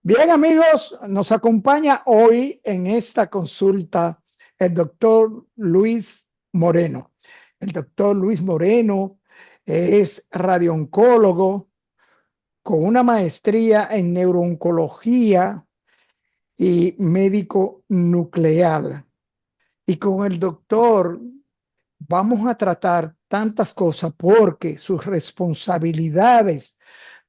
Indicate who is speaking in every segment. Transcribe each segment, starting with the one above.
Speaker 1: Bien, amigos, nos acompaña hoy en esta consulta el doctor Luis Moreno. El doctor Luis Moreno es radiooncólogo con una maestría en neurooncología y médico nuclear. Y con el doctor vamos a tratar tantas cosas porque sus responsabilidades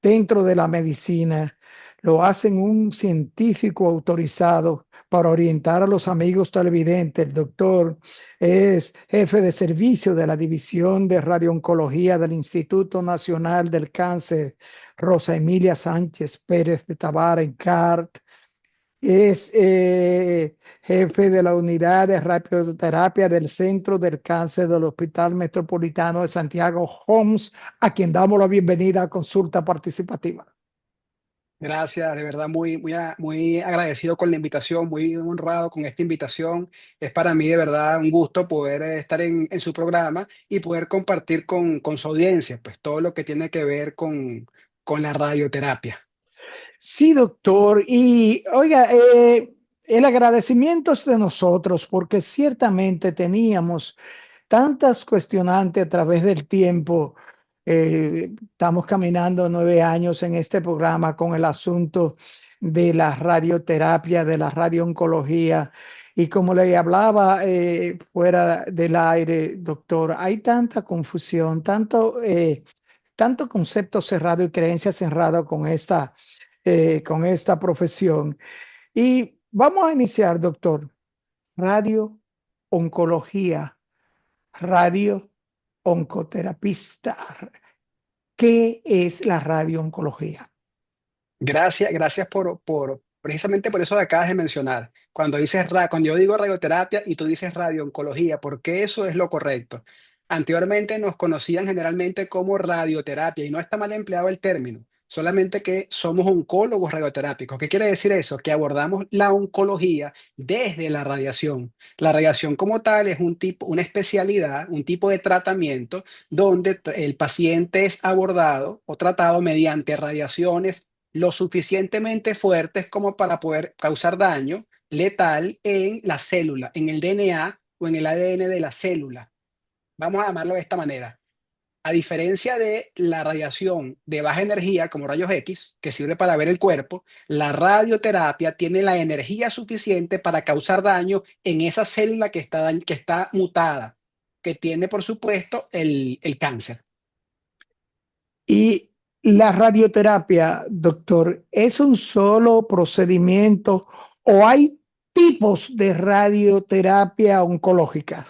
Speaker 1: dentro de la medicina lo hacen un científico autorizado para orientar a los amigos televidentes. El doctor es jefe de servicio de la División de Radiooncología del Instituto Nacional del Cáncer, Rosa Emilia Sánchez Pérez de Tabar en CART. Es jefe de la unidad de radioterapia del Centro del Cáncer del Hospital Metropolitano de Santiago, Homs, a quien damos la bienvenida a Consulta Participativa.
Speaker 2: Gracias, de verdad, muy agradecido con la invitación, muy honrado con esta invitación. Es para mí de verdad un gusto poder estar en su programa y poder compartir con su audiencia, pues todo lo que tiene que ver con la radioterapia.
Speaker 1: Sí, doctor. Y oiga, el agradecimiento es de nosotros porque ciertamente teníamos tantas cuestionantes a través del tiempo. Estamos caminando 9 años en este programa con el asunto de la radioterapia, de la radiooncología. Y como le hablaba fuera del aire, doctor, hay tanta confusión, tanto concepto cerrado y creencia cerrada con esta profesión. Y vamos a iniciar, doctor. Radio oncología, radio oncoterapista. ¿Qué es la radio oncología?
Speaker 2: Gracias precisamente por eso que acabas de mencionar. Cuando yo digo radioterapia y tú dices radiooncología, porque eso es lo correcto. Anteriormente nos conocían generalmente como radioterapia y no está mal empleado el término, solamente que somos oncólogos radioterápicos. ¿Qué quiere decir eso? Que abordamos la oncología desde la radiación. La radiación como tal es una especialidad, un tipo de tratamiento donde el paciente es abordado o tratado mediante radiaciones lo suficientemente fuertes como para poder causar daño letal en la célula, en el DNA o en el ADN de la célula. Vamos a llamarlo de esta manera. A diferencia de la radiación de baja energía, como rayos X, que sirve para ver el cuerpo, la radioterapia tiene la energía suficiente para causar daño en esa célula que está mutada, que tiene, por supuesto, el cáncer.
Speaker 1: Y la radioterapia, doctor, ¿es un solo procedimiento o hay tipos de radioterapia oncológica?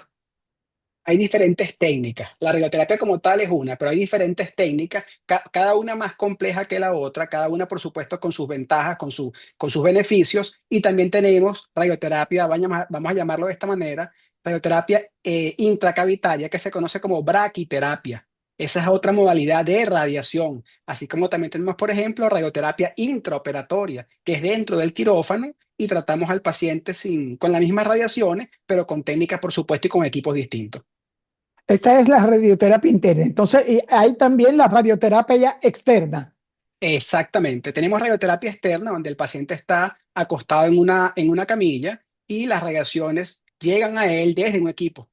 Speaker 2: Hay diferentes técnicas. La radioterapia como tal es una, pero hay diferentes técnicas, cada una más compleja que la otra, cada una por supuesto con sus ventajas, con sus beneficios. Y también tenemos radioterapia, vamos a llamarlo de esta manera, radioterapia intracavitaria que se conoce como braquiterapia. Esa es otra modalidad de radiación, así como también tenemos, por ejemplo, radioterapia intraoperatoria, que es dentro del quirófano y tratamos al paciente con las mismas radiaciones, pero con técnicas, por supuesto, y con equipos distintos.
Speaker 1: Esta es la radioterapia interna. Entonces, y hay también la radioterapia externa.
Speaker 2: Exactamente. Tenemos radioterapia externa, donde el paciente está acostado en una camilla y las radiaciones llegan a él desde un equipo.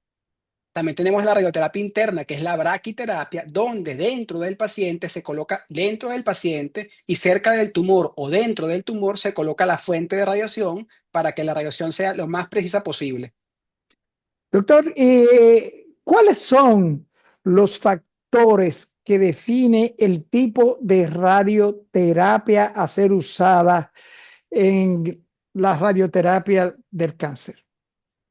Speaker 2: También tenemos la radioterapia interna, que es la braquiterapia, donde dentro del paciente se coloca dentro del paciente y cerca del tumor o dentro del tumor se coloca la fuente de radiación para que la radiación sea lo más precisa posible.
Speaker 1: Doctor, ¿cuáles son los factores que define el tipo de radioterapia a ser usada en la radioterapia del cáncer?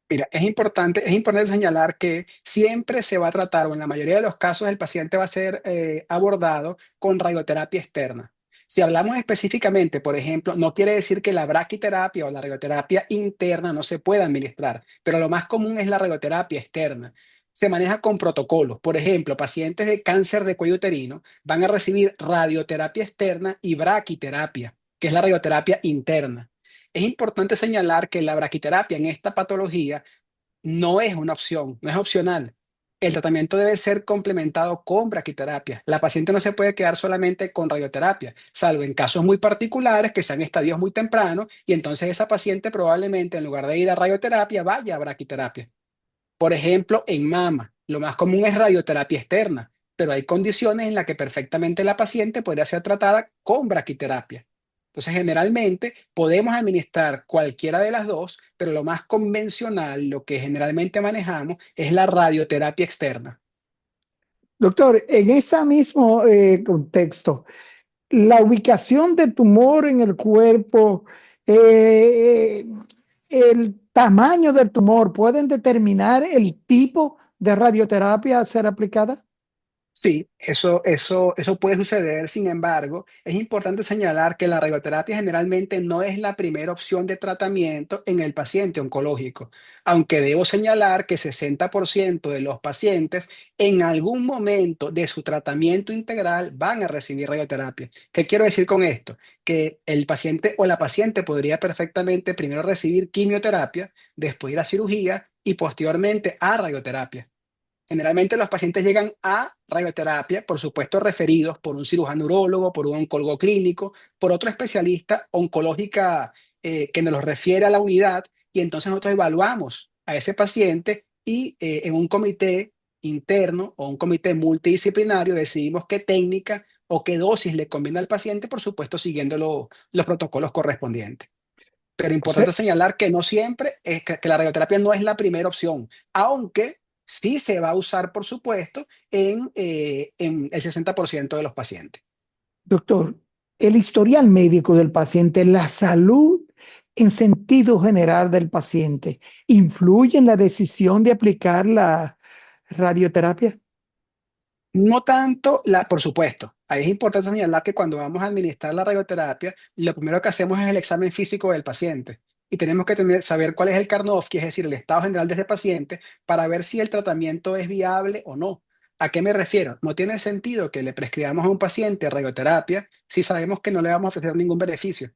Speaker 2: Mira, es importante señalar que siempre se va a tratar, o en la mayoría de los casos, el paciente va a ser abordado con radioterapia externa. Si hablamos específicamente, por ejemplo, no quiere decir que la braquiterapia o la radioterapia interna no se pueda administrar, pero lo más común es la radioterapia externa. Se maneja con protocolos. Por ejemplo, pacientes de cáncer de cuello uterino van a recibir radioterapia externa y braquiterapia, que es la radioterapia interna. Es importante señalar que la braquiterapia en esta patología no es una opción, no es opcional. El tratamiento debe ser complementado con braquiterapia. La paciente no se puede quedar solamente con radioterapia, salvo en casos muy particulares que sean estadios muy tempranos y entonces esa paciente probablemente en lugar de ir a radioterapia vaya a braquiterapia. Por ejemplo, en mama, lo más común es radioterapia externa, pero hay condiciones en las que perfectamente la paciente podría ser tratada con braquiterapia. Entonces, generalmente podemos administrar cualquiera de las dos, pero lo más convencional, lo que generalmente manejamos, es la radioterapia externa.
Speaker 1: Doctor, en ese mismo contexto, la ubicación de tumor en el cuerpo, eh, el tamaño del tumor, ¿pueden determinar el tipo de radioterapia a ser aplicada?
Speaker 2: Sí, eso puede suceder. Sin embargo, es importante señalar que la radioterapia generalmente no es la primera opción de tratamiento en el paciente oncológico, aunque debo señalar que 60% de los pacientes en algún momento de su tratamiento integral van a recibir radioterapia. ¿Qué quiero decir con esto? Que el paciente o la paciente podría perfectamente primero recibir quimioterapia, después ir a cirugía y posteriormente a radioterapia. Generalmente los pacientes llegan a radioterapia, por supuesto, referidos por un cirujano urólogo, por un oncólogo clínico, por otro especialista oncológica que nos los refiere a la unidad y entonces nosotros evaluamos a ese paciente y en un comité interno o un comité multidisciplinario decidimos qué técnica o qué dosis le conviene al paciente, por supuesto, siguiendo los protocolos correspondientes. Pero
Speaker 1: O sea,
Speaker 2: importante señalar que no siempre es que la radioterapia no es la primera opción, aunque sí se va a usar, por supuesto, en el 60% de los pacientes.
Speaker 1: doctor, el historial médico del paciente, la salud en sentido general del paciente, ¿influye en la decisión de aplicar la radioterapia?
Speaker 2: No tanto, por supuesto, ahí es importante señalar que cuando vamos a administrar la radioterapia, lo primero que hacemos es el examen físico del paciente. Y tenemos que saber cuál es el Karnofsky, es decir, el estado general de ese paciente, para ver si el tratamiento es viable o no. ¿A qué me refiero? No tiene sentido que le prescribamos a un paciente radioterapia si sabemos que no le vamos a ofrecer ningún beneficio.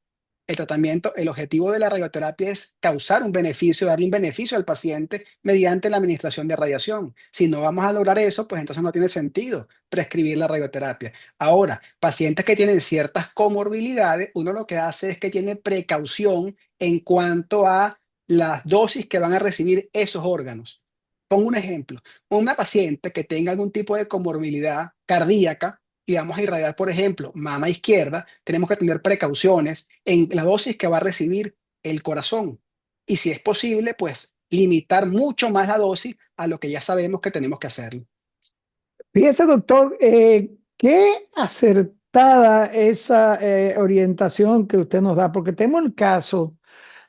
Speaker 2: El tratamiento, el objetivo de la radioterapia es causar un beneficio, darle un beneficio al paciente mediante la administración de radiación. Si no vamos a lograr eso, pues entonces no tiene sentido prescribir la radioterapia. Ahora, pacientes que tienen ciertas comorbilidades, uno lo que hace es que tiene precaución en cuanto a las dosis que van a recibir esos órganos. Pongo un ejemplo, una paciente que tenga algún tipo de comorbilidad cardíaca y vamos a irradiar, por ejemplo, mama izquierda, tenemos que tener precauciones en la dosis que va a recibir el corazón. Y si es posible, pues limitar mucho más la dosis a lo que ya sabemos que tenemos que hacerlo.
Speaker 1: Fíjese, doctor, qué acertada esa orientación que usted nos da, porque tengo el caso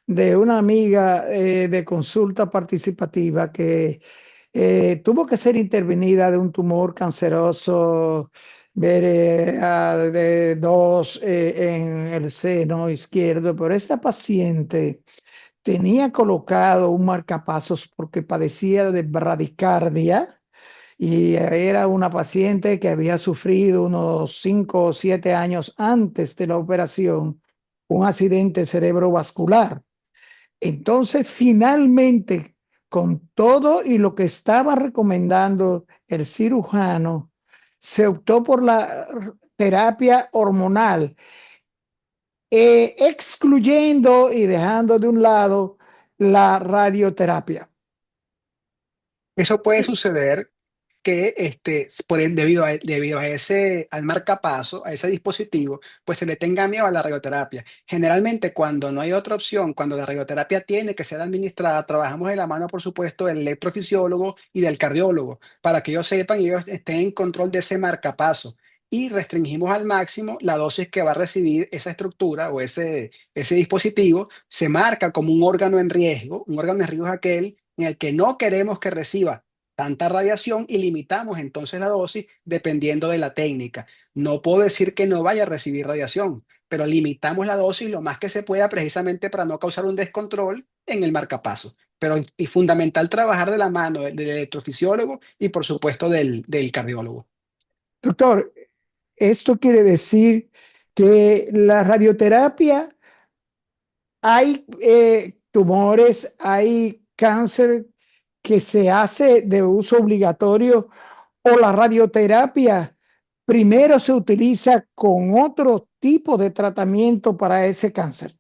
Speaker 1: de una amiga de consulta participativa que tuvo que ser intervenida de un tumor canceroso de dos en el seno izquierdo, pero esta paciente tenía colocado un marcapasos porque padecía de bradicardia y era una paciente que había sufrido unos 5 o 7 años antes de la operación un accidente cerebrovascular. Entonces, finalmente, con todo y lo que estaba recomendando el cirujano, se optó por la terapia hormonal, excluyendo y dejando de un lado la radioterapia.
Speaker 2: Eso puede suceder que debido a ese, al marcapaso, a ese dispositivo, pues se le tenga miedo a la radioterapia. Generalmente, cuando no hay otra opción, cuando la radioterapia tiene que ser administrada, trabajamos de la mano, por supuesto, del electrofisiólogo y del cardiólogo, para que ellos sepan y ellos estén en control de ese marcapaso. Y restringimos al máximo la dosis que va a recibir esa estructura o ese dispositivo. Se marca como un órgano en riesgo es aquel en el que no queremos que reciba tanta radiación y limitamos entonces la dosis dependiendo de la técnica. No puedo decir que no vaya a recibir radiación, pero limitamos la dosis lo más que se pueda precisamente para no causar un descontrol en el marcapaso. Pero es fundamental trabajar de la mano del electrofisiólogo y por supuesto del cardiólogo.
Speaker 1: Doctor, esto quiere decir que la radioterapia, hay tumores, hay cáncer que se hace de uso obligatorio o la radioterapia primero se utiliza con otro tipo de tratamiento para ese cáncer?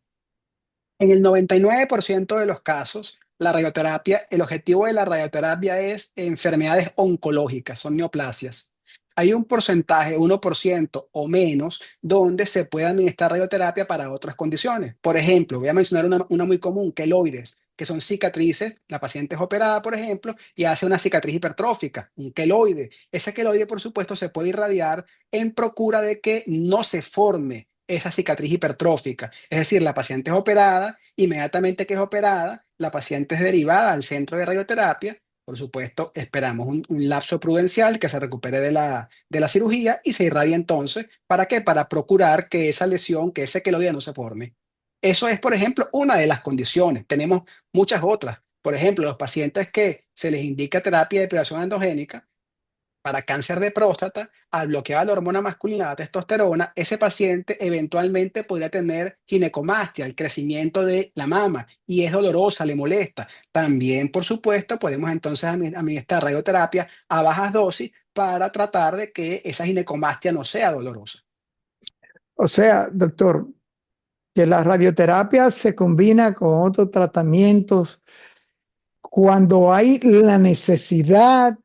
Speaker 2: En el 99% de los casos, la radioterapia, el objetivo de la radioterapia es enfermedades oncológicas, son neoplasias. Hay un porcentaje, 1% o menos, donde se puede administrar radioterapia para otras condiciones. Por ejemplo, voy a mencionar una muy común, queloides, que son cicatrices. La paciente es operada, por ejemplo, y hace una cicatriz hipertrófica, un queloide. Ese queloide, por supuesto, se puede irradiar en procura de que no se forme esa cicatriz hipertrófica. Es decir, la paciente es operada, inmediatamente que es operada, la paciente es derivada al centro de radioterapia. Por supuesto, esperamos un lapso prudencial que se recupere de la cirugía y se irradia entonces. ¿Para qué? Para procurar que esa lesión, que ese queloide no se forme. Eso es, por ejemplo, una de las condiciones. Tenemos muchas otras. Por ejemplo, los pacientes que se les indica terapia de depilación endogénica, para cáncer de próstata, al bloquear la hormona masculina, la testosterona, ese paciente eventualmente podría tener ginecomastia, el crecimiento de la mama, y es dolorosa, le molesta. También, por supuesto, podemos entonces administrar radioterapia a bajas dosis para tratar de que esa ginecomastia no sea dolorosa.
Speaker 1: O sea, doctor, que la radioterapia se combina con otros tratamientos cuando hay la necesidad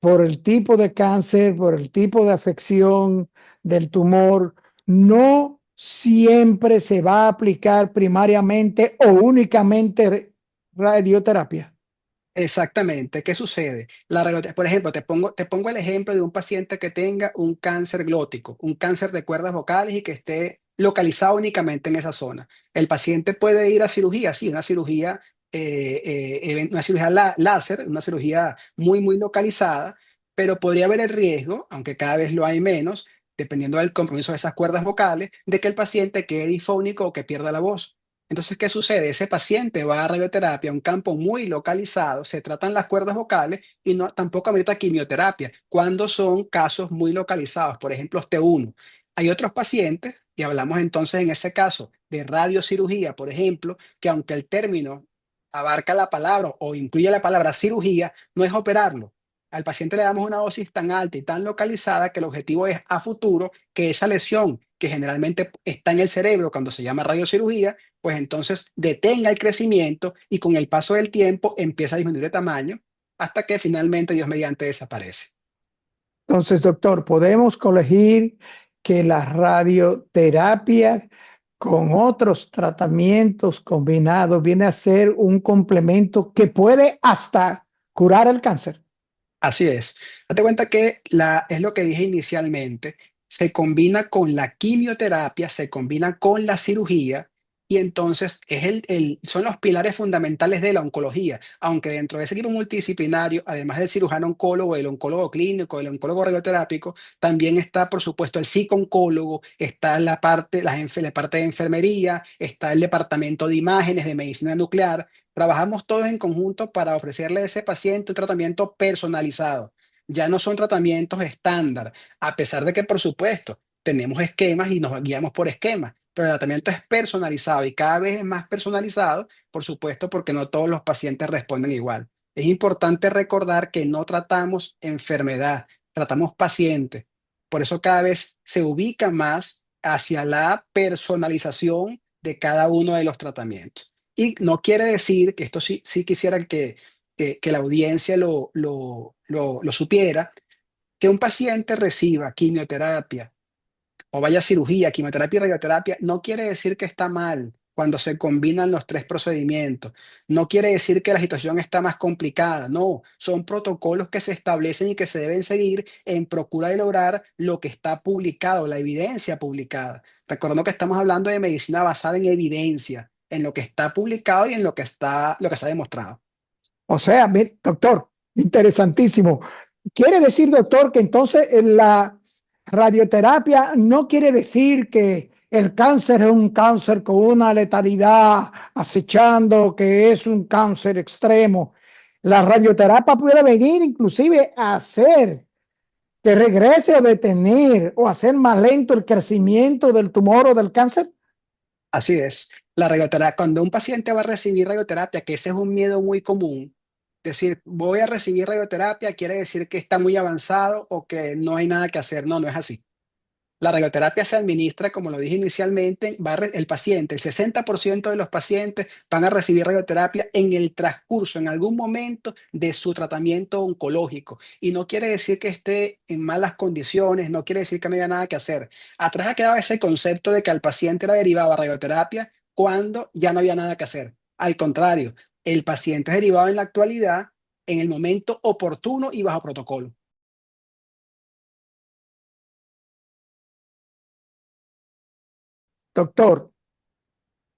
Speaker 1: por el tipo de cáncer, por el tipo de afección del tumor, no siempre se va a aplicar primariamente o únicamente radioterapia.
Speaker 2: Exactamente. ¿Qué sucede? Por ejemplo, te pongo el ejemplo de un paciente que tenga un cáncer glótico, un cáncer de cuerdas vocales y que esté localizado únicamente en esa zona. El paciente puede ir a cirugía, sí, una cirugía láser, una cirugía muy, muy localizada, pero podría haber el riesgo, aunque cada vez lo hay menos, dependiendo del compromiso de esas cuerdas vocales, de que el paciente quede difónico o que pierda la voz. Entonces, ¿qué sucede? Ese paciente va a radioterapia, a un campo muy localizado, se tratan las cuerdas vocales y no, tampoco amerita quimioterapia, cuando son casos muy localizados, por ejemplo, T1. Hay otros pacientes, y hablamos entonces en ese caso de radiocirugía, por ejemplo, que aunque el término abarca la palabra o incluye la palabra cirugía, no es operarlo. Al paciente le damos una dosis tan alta y tan localizada que el objetivo es a futuro que esa lesión que generalmente está en el cerebro cuando se llama radiocirugía, pues entonces detenga el crecimiento y con el paso del tiempo empieza a disminuir de tamaño hasta que finalmente Dios mediante desaparece.
Speaker 1: Entonces, doctor, podemos colegir que la radioterapia con otros tratamientos combinados viene a ser un complemento que puede hasta curar el cáncer.
Speaker 2: Así es. Date cuenta que es lo que dije inicialmente, se combina con la quimioterapia, se combina con la cirugía y entonces son los pilares fundamentales de la oncología, aunque dentro de ese equipo multidisciplinario, además del cirujano oncólogo, el oncólogo clínico, el oncólogo radioterápico, también está, por supuesto, el psico-oncólogo, está la parte de enfermería, está el departamento de imágenes, de medicina nuclear. Trabajamos todos en conjunto para ofrecerle a ese paciente un tratamiento personalizado. Ya no son tratamientos estándar, a pesar de que, por supuesto, tenemos esquemas y nos guiamos por esquemas, pero el tratamiento es personalizado y cada vez es más personalizado, por supuesto, porque no todos los pacientes responden igual. Es importante recordar que no tratamos enfermedad, tratamos pacientes. Por eso cada vez se ubica más hacia la personalización de cada uno de los tratamientos. Y no quiere decir, que esto sí quisiera que la audiencia lo supiera, que un paciente reciba quimioterapia o vaya a cirugía, quimioterapia y radioterapia, no quiere decir que está mal cuando se combinan los tres procedimientos. No quiere decir que la situación está más complicada. No, son protocolos que se establecen y que se deben seguir en procura de lograr lo que está publicado, la evidencia publicada. Recordando que estamos hablando de medicina basada en evidencia, en lo que está publicado y en lo que está demostrado.
Speaker 1: O sea, doctor, interesantísimo. Quiere decir, doctor, que entonces la radioterapia no quiere decir que el cáncer es un cáncer con una letalidad acechando, que es un cáncer extremo. La radioterapia puede venir inclusive a hacer que regrese o detener o hacer más lento el crecimiento del tumor o del cáncer.
Speaker 2: Así es. La radioterapia, cuando un paciente va a recibir radioterapia, que ese es un miedo muy común, Decir, voy a recibir radioterapia quiere decir que está muy avanzado o que no hay nada que hacer. No, no es así. La radioterapia se administra, como lo dije inicialmente, el paciente, el 60% de los pacientes van a recibir radioterapia en el transcurso, en algún momento de su tratamiento oncológico. Y no quiere decir que esté en malas condiciones, no quiere decir que no haya nada que hacer. Atrás ha quedado ese concepto de que al paciente era derivado a radioterapia cuando ya no había nada que hacer. Al contrario, el paciente es derivado en la actualidad en el momento oportuno y bajo protocolo.
Speaker 1: Doctor,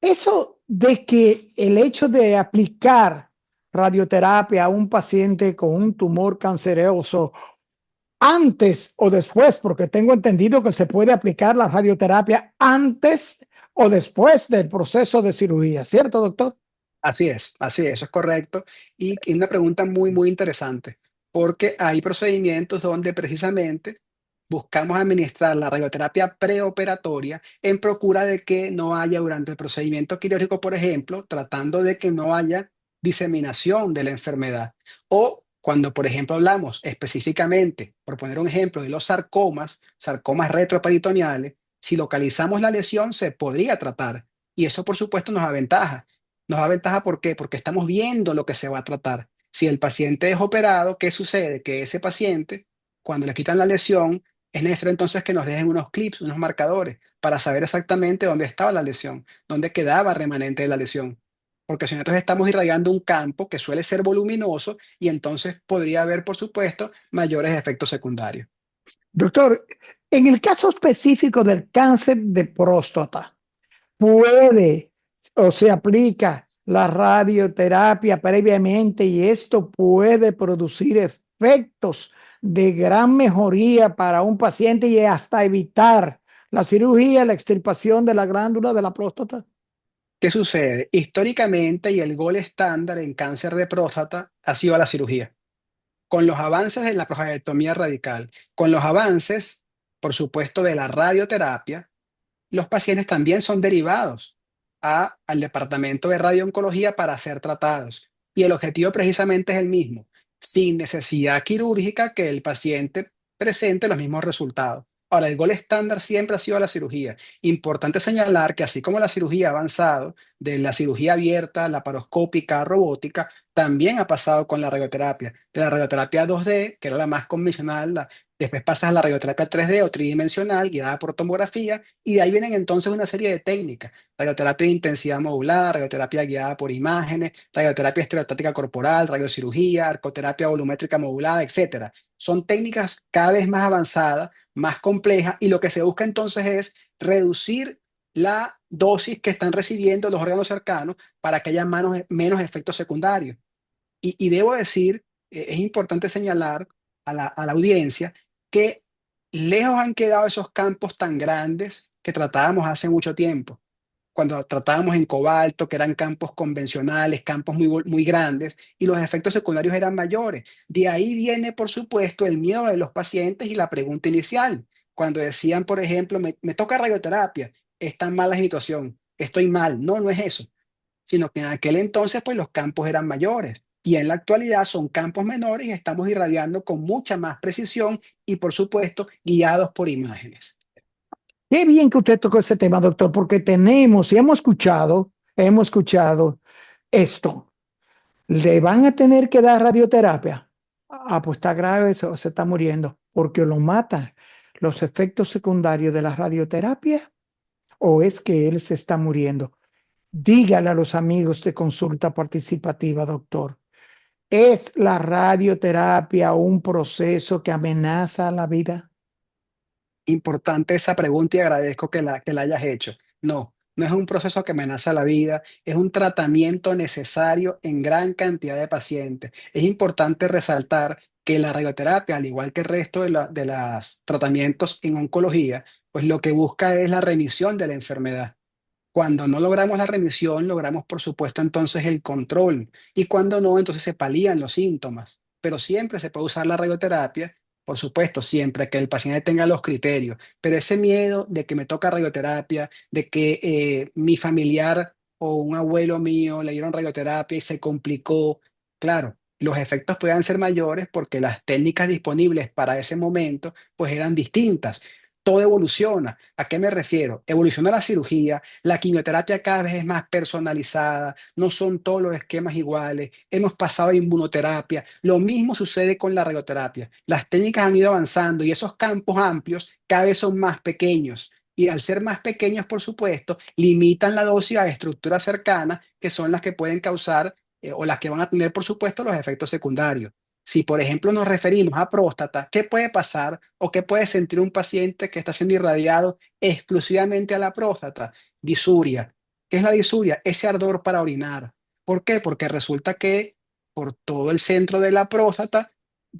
Speaker 1: eso de que el hecho de aplicar radioterapia a un paciente con un tumor canceroso antes o después, porque tengo entendido que se puede aplicar la radioterapia antes o después del proceso de cirugía, ¿cierto, doctor?
Speaker 2: Así es, eso es correcto. Y una pregunta muy, muy interesante, porque hay procedimientos donde precisamente buscamos administrar la radioterapia preoperatoria en procura de que no haya durante el procedimiento quirúrgico, por ejemplo, tratando de que no haya diseminación de la enfermedad. O cuando, por ejemplo, hablamos específicamente, por poner un ejemplo, de los sarcomas, sarcomas retroperitoneales, si localizamos la lesión se podría tratar. Y eso, por supuesto, nos aventaja. Nos da ventaja, ¿por qué? Porque estamos viendo lo que se va a tratar. Si el paciente es operado, ¿qué sucede? Que ese paciente, cuando le quitan la lesión, es necesario entonces que nos dejen unos clips, unos marcadores, para saber exactamente dónde estaba la lesión, dónde quedaba remanente de la lesión. Porque si no, entonces estamos irradiando un campo que suele ser voluminoso y entonces podría haber, por supuesto, mayores efectos secundarios.
Speaker 1: Doctor, en el caso específico del cáncer de próstata, ¿puede o se aplica la radioterapia previamente y esto puede producir efectos de gran mejoría para un paciente y hasta evitar la cirugía, la extirpación de la glándula de la próstata?
Speaker 2: ¿Qué sucede? Históricamente, y el gol estándar en cáncer de próstata ha sido la cirugía. Con los avances de la prostatectomía radical, con los avances, por supuesto, de la radioterapia, los pacientes también son derivados al departamento de radiooncología para ser tratados. Y el objetivo precisamente es el mismo, sin necesidad quirúrgica que el paciente presente los mismos resultados. Ahora, el gol estándar siempre ha sido la cirugía. Importante señalar que así como la cirugía ha avanzado, de la cirugía abierta, laparoscópica, robótica, también ha pasado con la radioterapia. De la radioterapia 2D, que era la más convencional, después pasas a la radioterapia 3D o tridimensional, guiada por tomografía, y de ahí vienen entonces una serie de técnicas: radioterapia de intensidad modular, radioterapia guiada por imágenes, radioterapia estereostática corporal, radiocirugía, arcoterapia volumétrica modulada, etcétera. Son técnicas cada vez más avanzadas, más complejas, y lo que se busca entonces es reducir la dosis que están recibiendo los órganos cercanos para que haya menos efectos secundarios. Y debo decir, es importante señalar a la audiencia que lejos han quedado esos campos tan grandes que tratábamos hace mucho tiempo. Cuando tratábamos en cobalto, que eran campos convencionales, campos muy grandes, y los efectos secundarios eran mayores. De ahí viene, por supuesto, el miedo de los pacientes y la pregunta inicial. Cuando decían, por ejemplo, me toca radioterapia, está en mala situación, estoy mal. No, no es eso, sino que en aquel entonces pues los campos eran mayores y en la actualidad son campos menores y estamos irradiando con mucha más precisión y por supuesto guiados por imágenes.
Speaker 1: Qué bien que usted tocó ese tema, doctor, porque tenemos y hemos escuchado esto. ¿Le van a tener que dar radioterapia? Ah, pues está grave, eso se está muriendo, porque lo mata. ¿Los efectos secundarios de la radioterapia o es que él se está muriendo? Dígale a los amigos de consulta participativa, doctor. ¿Es la radioterapia un proceso que amenaza la vida?
Speaker 2: Importante esa pregunta y agradezco que la hayas hecho. No, no es un proceso que amenaza la vida, es un tratamiento necesario en gran cantidad de pacientes. Es importante resaltar que la radioterapia, al igual que el resto de los tratamientos en oncología, pues lo que busca es la remisión de la enfermedad. Cuando no logramos la remisión, logramos, por supuesto, entonces el control. Y cuando no, entonces se palían los síntomas. Pero siempre se puede usar la radioterapia, por supuesto, siempre que el paciente tenga los criterios. Pero ese miedo de que me toca radioterapia, de que mi familiar o un abuelo mío le dieron radioterapia y se complicó, claro, los efectos puedan ser mayores porque las técnicas disponibles para ese momento pues eran distintas. Todo evoluciona. ¿A qué me refiero? Evoluciona la cirugía, la quimioterapia cada vez es más personalizada, no son todos los esquemas iguales, hemos pasado a inmunoterapia, lo mismo sucede con la radioterapia. Las técnicas han ido avanzando y esos campos amplios cada vez son más pequeños. Y al ser más pequeños, por supuesto, limitan la dosis a estructuras cercanas que son las que pueden causar o las que van a tener, por supuesto, los efectos secundarios. Si, por ejemplo, nos referimos a próstata, ¿qué puede pasar o qué puede sentir un paciente que está siendo irradiado exclusivamente a la próstata? Disuria. ¿Qué es la disuria? Ese ardor para orinar. ¿Por qué? Porque resulta que por todo el centro de la próstata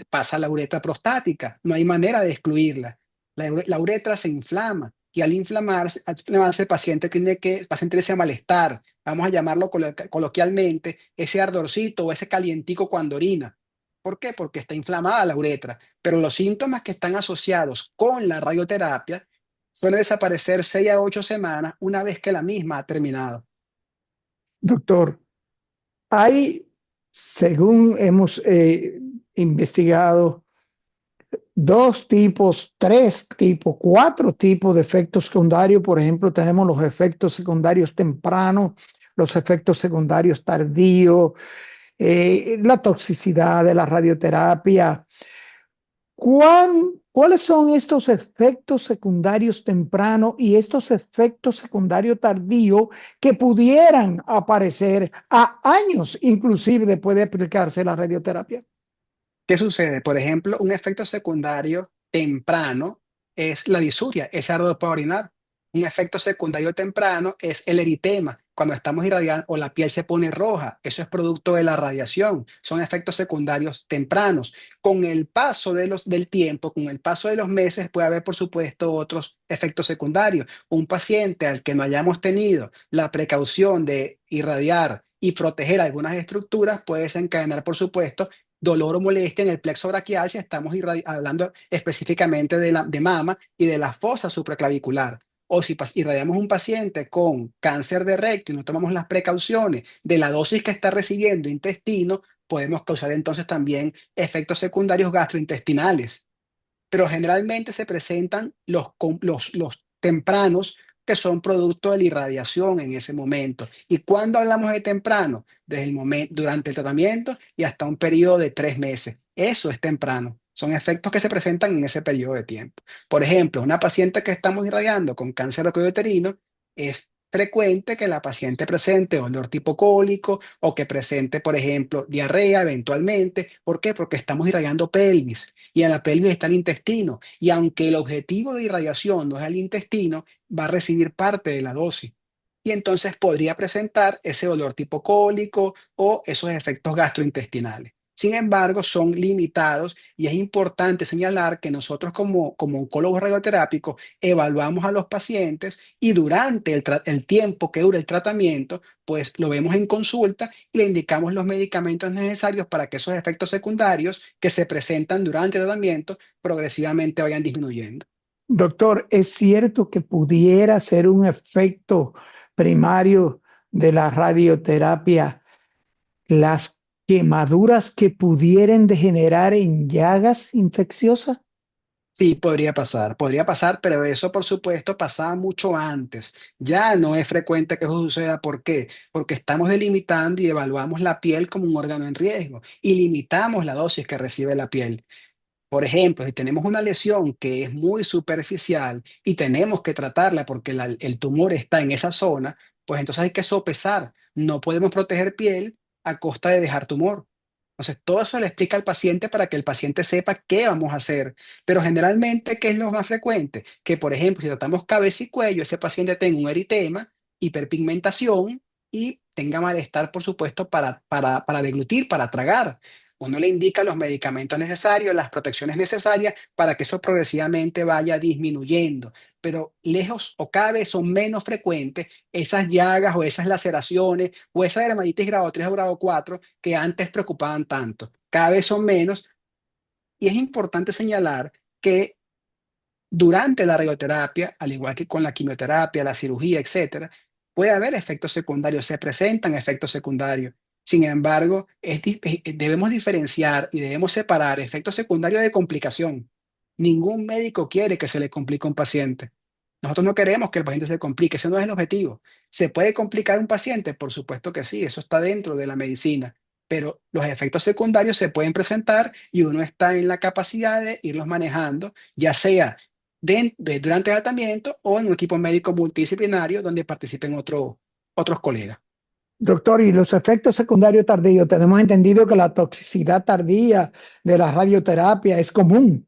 Speaker 2: pasa la uretra prostática. No hay manera de excluirla. La uretra se inflama y al inflamarse, el paciente tiene ese malestar, vamos a llamarlo coloquialmente, ese ardorcito o ese calientico cuando orina. ¿Por qué? Porque está inflamada la uretra, pero los síntomas que están asociados con la radioterapia suelen desaparecer 6 a 8 semanas una vez que la misma ha terminado.
Speaker 1: Doctor, hay, según hemos investigado, dos tipos, tres tipos, cuatro tipos de efectos secundarios. Por ejemplo, tenemos los efectos secundarios tempranos, los efectos secundarios tardíos, la toxicidad de la radioterapia. ¿Cuáles son estos efectos secundarios tempranos y estos efectos secundarios tardíos que pudieran aparecer a años, inclusive después de aplicarse la radioterapia?
Speaker 2: ¿Qué sucede? Por ejemplo, un efecto secundario temprano es la disuria, es ardor para orinar. Un efecto secundario temprano es el eritema, cuando estamos irradiando o la piel se pone roja. Eso es producto de la radiación. Son efectos secundarios tempranos. Con el paso del tiempo, con el paso de los meses, puede haber, por supuesto, otros efectos secundarios. Un paciente al que no hayamos tenido la precaución de irradiar y proteger algunas estructuras puede desencadenar, por supuesto, dolor o molestia en el plexo braquial si estamos hablando específicamente de mama y de la fosa supraclavicular. O si irradiamos un paciente con cáncer de recto y no tomamos las precauciones de la dosis que está recibiendo intestino, podemos causar entonces también efectos secundarios gastrointestinales, pero generalmente se presentan los tempranos que son producto de la irradiación en ese momento. ¿Y cuándo hablamos de temprano? Desde el momento, durante el tratamiento y hasta un periodo de 3 meses. Eso es temprano. Son efectos que se presentan en ese periodo de tiempo. Por ejemplo, una paciente que estamos irradiando con cáncer de cuello uterino, es frecuente que la paciente presente dolor tipo cólico o que presente, por ejemplo, diarrea eventualmente. ¿Por qué? Porque estamos irradiando pelvis y en la pelvis está el intestino. Y aunque el objetivo de irradiación no es el intestino, va a recibir parte de la dosis. Y entonces podría presentar ese dolor tipo cólico o esos efectos gastrointestinales. Sin embargo, son limitados y es importante señalar que nosotros como oncólogos radioterápicos evaluamos a los pacientes y durante el tiempo que dura el tratamiento, pues lo vemos en consulta y le indicamos los medicamentos necesarios para que esos efectos secundarios que se presentan durante el tratamiento progresivamente vayan disminuyendo.
Speaker 1: Doctor, ¿es cierto que pudiera ser un efecto primario de la radioterapia las quemaduras que pudieran degenerar en llagas infecciosas?
Speaker 2: Sí, podría pasar, pero eso por supuesto pasaba mucho antes. Ya no es frecuente que eso suceda. ¿Por qué? Porque estamos delimitando y evaluamos la piel como un órgano en riesgo y limitamos la dosis que recibe la piel. Por ejemplo, si tenemos una lesión que es muy superficial y tenemos que tratarla porque el tumor está en esa zona, pues entonces hay que sopesar. No podemos proteger piel a costa de dejar tumor. Entonces, todo eso le explica al paciente para que el paciente sepa qué vamos a hacer. Pero generalmente, ¿qué es lo más frecuente? Que, por ejemplo, si tratamos cabeza y cuello, ese paciente tenga un eritema, hiperpigmentación y tenga malestar, por supuesto, para deglutir, para tragar. Uno le indica los medicamentos necesarios, las protecciones necesarias para que eso progresivamente vaya disminuyendo. Pero lejos o cada vez son menos frecuentes esas llagas o esas laceraciones o esa dermatitis grado 3 o grado 4 que antes preocupaban tanto. Cada vez son menos y es importante señalar que durante la radioterapia, al igual que con la quimioterapia, la cirugía, etcétera, puede haber efectos secundarios, se presentan efectos secundarios. Sin embargo, debemos diferenciar y debemos separar efectos secundarios de complicación. Ningún médico quiere que se le complique a un paciente. Nosotros no queremos que el paciente se complique, ese no es el objetivo. ¿Se puede complicar un paciente? Por supuesto que sí, eso está dentro de la medicina, pero los efectos secundarios se pueden presentar y uno está en la capacidad de irlos manejando, ya sea durante el tratamiento o en un equipo médico multidisciplinario donde participen otros colegas.
Speaker 1: Doctor, y los efectos secundarios tardíos, tenemos entendido que la toxicidad tardía de la radioterapia es común.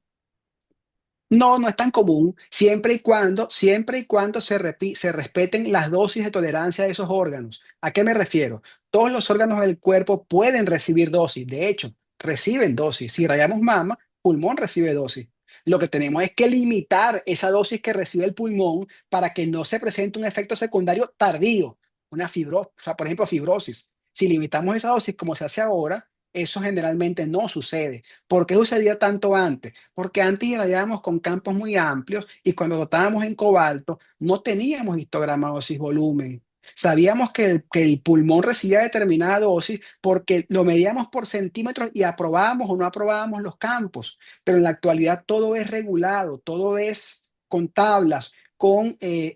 Speaker 2: No, no es tan común, siempre y cuando se respeten las dosis de tolerancia de esos órganos. ¿A qué me refiero? Todos los órganos del cuerpo pueden recibir dosis, de hecho, reciben dosis. Si rayamos mama, pulmón recibe dosis. Lo que tenemos es que limitar esa dosis que recibe el pulmón para que no se presente un efecto secundario tardío, o sea, por ejemplo, fibrosis. Si limitamos esa dosis como se hace ahora, eso generalmente no sucede. ¿Por qué sucedía tanto antes? Porque antes irradiábamos con campos muy amplios y cuando dotábamos en cobalto no teníamos histograma dosis volumen. Sabíamos que el pulmón recibía determinada dosis porque lo medíamos por centímetros y aprobábamos o no aprobábamos los campos. Pero en la actualidad todo es regulado, todo es con tablas,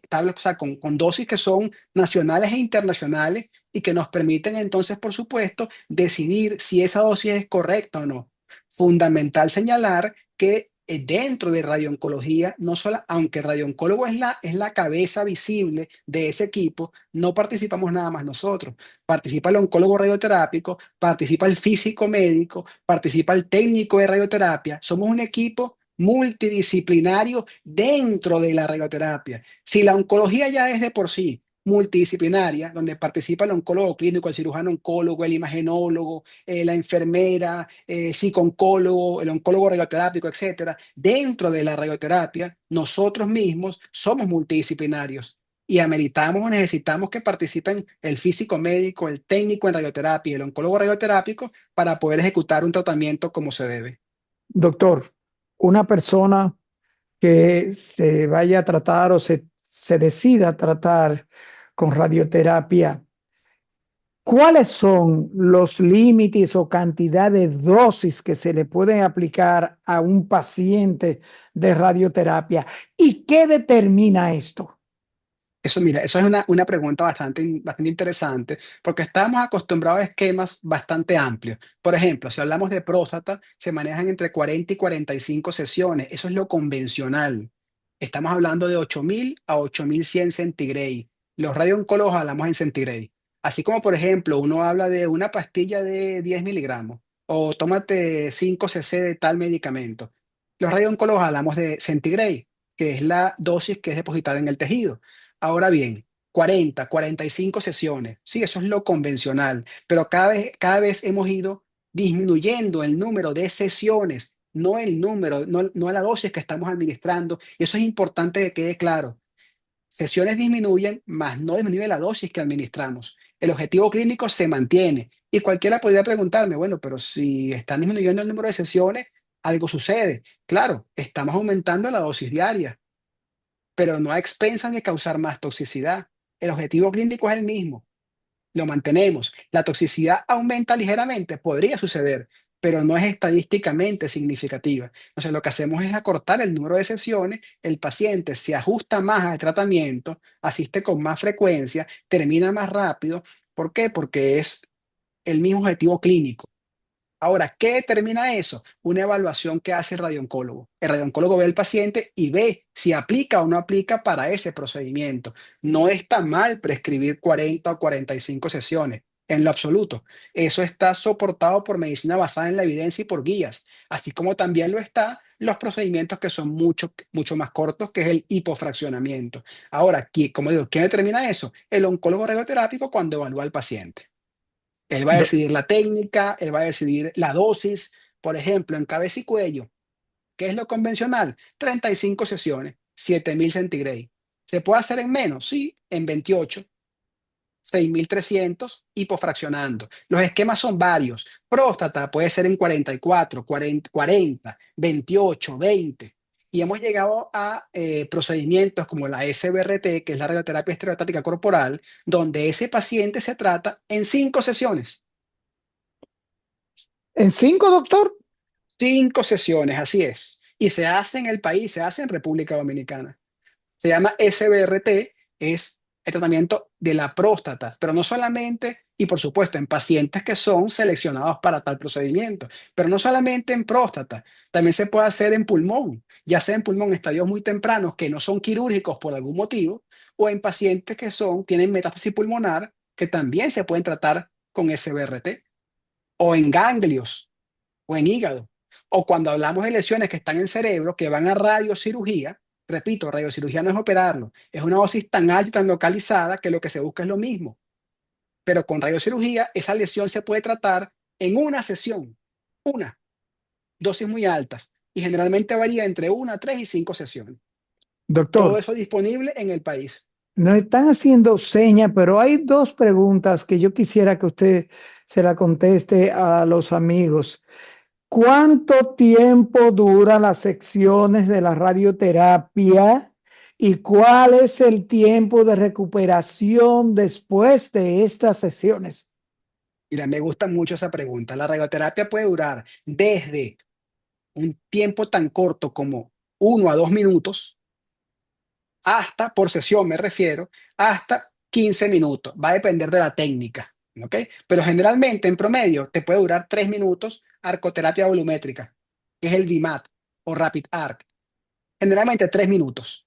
Speaker 2: tablas, o sea, con dosis que son nacionales e internacionales y que nos permiten entonces, por supuesto, decidir si esa dosis es correcta o no. Fundamental señalar que dentro de radiooncología, no solo, aunque el radiooncólogo es la cabeza visible de ese equipo, no participamos nada más nosotros. Participa el oncólogo radioterápico, participa el físico médico, participa el técnico de radioterapia. Somos un equipo multidisciplinario dentro de la radioterapia. Si la oncología ya es de por sí multidisciplinaria, donde participa el oncólogo clínico, el cirujano oncólogo, el imagenólogo, la enfermera, psico-oncólogo, el oncólogo radioterápico, etcétera. Dentro de la radioterapia, nosotros mismos somos multidisciplinarios y ameritamos o necesitamos que participen el físico médico, el técnico en radioterapia y el oncólogo radioterápico para poder ejecutar un tratamiento como se debe.
Speaker 1: Doctor, una persona que se vaya a tratar o se decida tratar con radioterapia, ¿cuáles son los límites o cantidad de dosis que se le pueden aplicar a un paciente de radioterapia? ¿Y qué determina esto?
Speaker 2: Eso, mira, eso es una pregunta bastante interesante, porque estamos acostumbrados a esquemas bastante amplios. Por ejemplo, si hablamos de próstata, se manejan entre 40 y 45 sesiones. Eso es lo convencional. Estamos hablando de 8.000 a 8.100 centigrade. Los radiooncólogos hablamos en centigrade. Así como, por ejemplo, uno habla de una pastilla de 10 miligramos o tómate 5 cc de tal medicamento. Los radiooncólogos hablamos de centigrade, que es la dosis que es depositada en el tejido. Ahora bien, 45 sesiones, sí, eso es lo convencional, pero cada vez hemos ido disminuyendo el número de sesiones, no el número, no la dosis que estamos administrando. Y eso es importante que quede claro. Sesiones disminuyen, mas no disminuye la dosis que administramos. El objetivo clínico se mantiene. Y cualquiera podría preguntarme, bueno, pero si están disminuyendo el número de sesiones, algo sucede. Claro, estamos aumentando la dosis diaria, pero no a expensas de causar más toxicidad. El objetivo clínico es el mismo, lo mantenemos. La toxicidad aumenta ligeramente, podría suceder, pero no es estadísticamente significativa. Entonces, lo que hacemos es acortar el número de sesiones, el paciente se ajusta más al tratamiento, asiste con más frecuencia, termina más rápido. ¿Por qué? Porque es el mismo objetivo clínico. Ahora, ¿qué determina eso? Una evaluación que hace el radiooncólogo. El radiooncólogo ve al paciente y ve si aplica o no aplica para ese procedimiento. No está mal prescribir 40 o 45 sesiones, en lo absoluto. Eso está soportado por medicina basada en la evidencia y por guías, así como también lo está los procedimientos que son mucho más cortos, que es el hipofraccionamiento. Ahora, como digo, ¿quién determina eso? El oncólogo radioterápico cuando evalúa al paciente. Él va a
Speaker 1: Do-
Speaker 2: decidir la técnica, él va a decidir la dosis. Por ejemplo, en cabeza y cuello, ¿qué es lo convencional? 35 sesiones, 7.000 centigrade. ¿Se puede hacer en menos? Sí, en 28, 6.300 hipofraccionando. Los esquemas son varios. Próstata puede ser en 44, 40, 28, 20. Y hemos llegado a procedimientos como la SBRT, que es la radioterapia estereostática corporal, donde ese paciente se trata en 5 sesiones.
Speaker 1: ¿En 5, doctor?
Speaker 2: 5 sesiones, así es. Y se hace en el país, se hace en República Dominicana. Se llama SBRT, es el tratamiento de la próstata, pero no solamente, y por supuesto, en pacientes que son seleccionados para tal procedimiento, pero no solamente en próstata, también se puede hacer en pulmón, ya sea en pulmón en estadios muy tempranos que no son quirúrgicos por algún motivo, o en pacientes que tienen metástasis pulmonar, que también se pueden tratar con SBRT, o en ganglios, o en hígado. O cuando hablamos de lesiones que están en cerebro, que van a radiocirugía, repito, radiocirugía no es operarlo, es una dosis tan alta y tan localizada que lo que se busca es lo mismo. Pero con radiocirugía, esa lesión se puede tratar en una sesión, una, dosis muy altas, y generalmente varía entre 1, 3 y 5 sesiones. Todo
Speaker 1: Doctor,
Speaker 2: eso disponible en el país.
Speaker 1: nos están haciendo señas, pero hay dos preguntas que yo quisiera que usted se la conteste a los amigos. ¿Cuánto tiempo duran las secciones de la radioterapia y cuál es el tiempo de recuperación después de estas sesiones?
Speaker 2: Mira, me gusta mucho esa pregunta. La radioterapia puede durar desde un tiempo tan corto como 1 a 2 minutos hasta, por sesión me refiero, hasta 15 minutos. Va a depender de la técnica, ¿ok? Pero generalmente, en promedio, te puede durar 3 minutos arcoterapia volumétrica, que es el DMAT o Rapid Arc. Generalmente 3 minutos,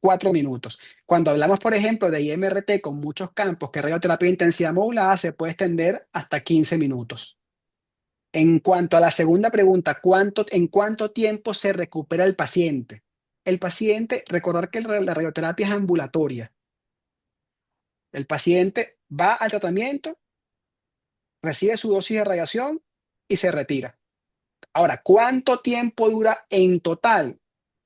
Speaker 2: 4 minutos. Cuando hablamos, por ejemplo, de IMRT con muchos campos, que es radioterapia de intensidad modulada, se puede extender hasta 15 minutos. En cuanto a la segunda pregunta, ¿en cuánto tiempo se recupera el paciente? El paciente, recordar que la radioterapia es ambulatoria. El paciente va al tratamiento, recibe su dosis de radiación y se retira. Ahora, ¿cuánto tiempo dura en total?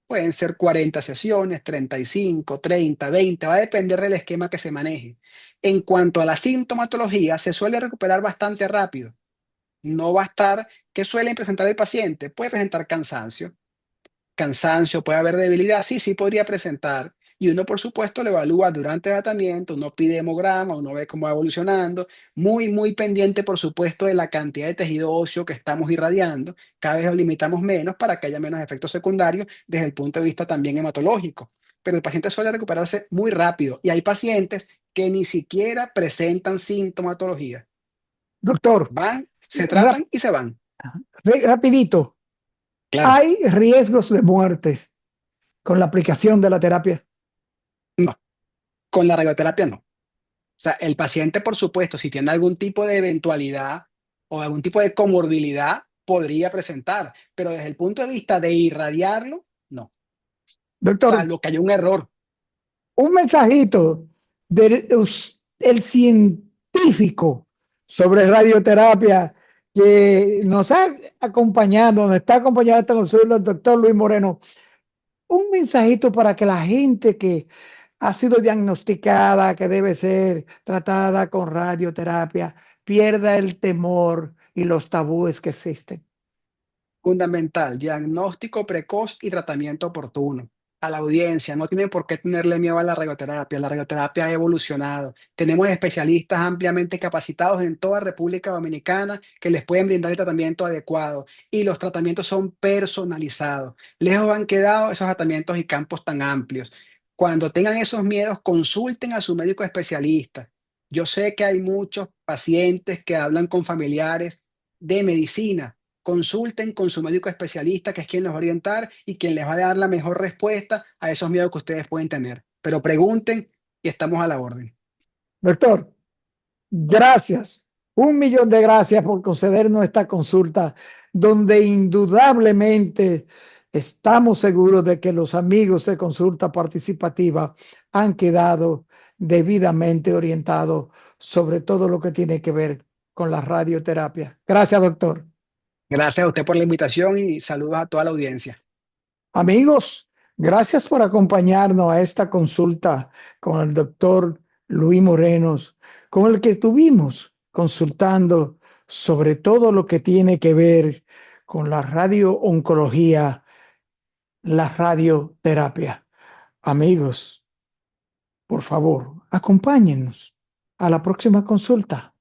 Speaker 2: Pueden ser 40 sesiones, 35, 30, 20, va a depender del esquema que se maneje. En cuanto a la sintomatología, se suele recuperar bastante rápido. No va a estar, ¿qué suele presentar el paciente? Puede presentar cansancio, puede haber debilidad, sí, sí podría presentar. Y uno, por supuesto, lo evalúa durante el tratamiento, uno pide hemograma, uno ve cómo va evolucionando, muy, muy pendiente, por supuesto, de la cantidad de tejido óseo que estamos irradiando. Cada vez lo limitamos menos para que haya menos efectos secundarios desde el punto de vista también hematológico. Pero el paciente suele recuperarse muy rápido y hay pacientes que ni siquiera presentan sintomatología.
Speaker 1: Doctor,
Speaker 2: Van, se
Speaker 1: rap-
Speaker 2: tratan y se van.
Speaker 1: rapidito,
Speaker 2: Claro,
Speaker 1: ¿hay riesgos de muerte con la aplicación de la terapia?
Speaker 2: no, con la radioterapia no. O sea, el paciente, por supuesto, si tiene algún tipo de eventualidad o algún tipo de comorbilidad, podría presentar, pero desde el punto de vista de irradiarlo, no,
Speaker 1: Doctor,
Speaker 2: salvo que haya un error.
Speaker 1: un mensajito del científico sobre radioterapia que nos ha acompañado, nos está acompañando esta consulta, el doctor Luis Moreno. Un mensajito para que la gente que ha sido diagnosticada, que debe ser tratada con radioterapia, pierda el temor y los tabúes que existen.
Speaker 2: Fundamental, diagnóstico precoz y tratamiento oportuno. A la audiencia, no tiene por qué tenerle miedo a la radioterapia ha evolucionado. Tenemos especialistas ampliamente capacitados en toda República Dominicana que les pueden brindar el tratamiento adecuado y los tratamientos son personalizados. Lejos han quedado esos tratamientos y campos tan amplios. Cuando tengan esos miedos, consulten a su médico especialista. Yo sé que hay muchos pacientes que hablan con familiares de medicina. Consulten con su médico especialista, que es quien los va a orientar y quien les va a dar la mejor respuesta a esos miedos que ustedes pueden tener. Pero pregunten y estamos a la orden.
Speaker 1: Doctor, gracias. Un millón de gracias por concedernos esta consulta, donde indudablemente estamos seguros de que los amigos de Consulta Participativa han quedado debidamente orientados sobre todo lo que tiene que ver con la radioterapia. Gracias, doctor.
Speaker 2: Gracias a usted por la invitación y saludos a toda la audiencia.
Speaker 1: Amigos, gracias por acompañarnos a esta consulta con el doctor Luis Morenos, con el que estuvimos consultando sobre todo lo que tiene que ver con la radiooncología, la radioterapia. Amigos, por favor, acompáñennos a la próxima consulta.